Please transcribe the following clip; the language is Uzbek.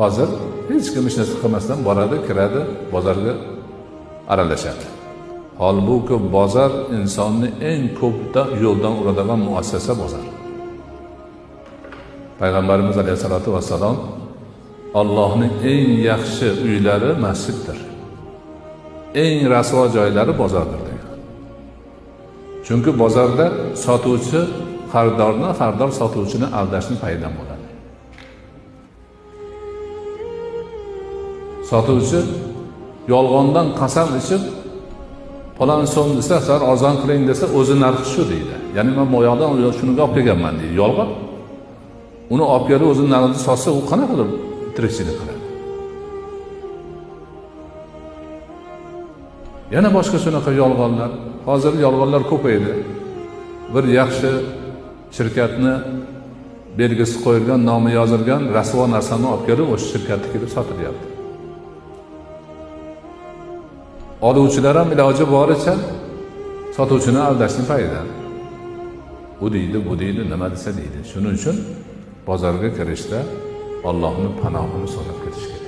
Hozir hech kim hech narsa qilmasdan boradi, kiradi, bozorga aralashadi. Holbuki bozor insonni eng ko'pda yo'ldan uradigan muassasa bozor. Payg'ambarimiz alayhisolatu vassalom Allohning eng yaxshi uylari masjiddir. Eng rasvo joylari bozordir degan. Chunki bozorda sotuvchi xaridor sotuvchini aldashning payidan bo'ladi. Sotuvchi yolg'ondan qasam ichib falon so'm desa, "Sizlar arzon qiling" desa, o'zi narxi shu deydi. Ya'ni men bu yoqdan shuni olib kelganman deydi. Yolg'on. Uni olib kelib o'zini narxida sotsa, u qanaqa qilib tirikchilik qiladi? Yana boshqa shunaqa yolg'onlar. Hozir yolg'onlar ko'paydi. Bir yaxshi shirkatni belgisi qo'yilgan, nomi yozilgan rasvo narsani olib kelib o'sha shirkatga kelib sotilyapti. Oluvchilar ham iloji boricha sotuvchini aldashning payidan. U deydi, bu deydi, nima desa deydi. Shuning uchun bozorga kirishda Allohning panohini so'rab ketish kerak.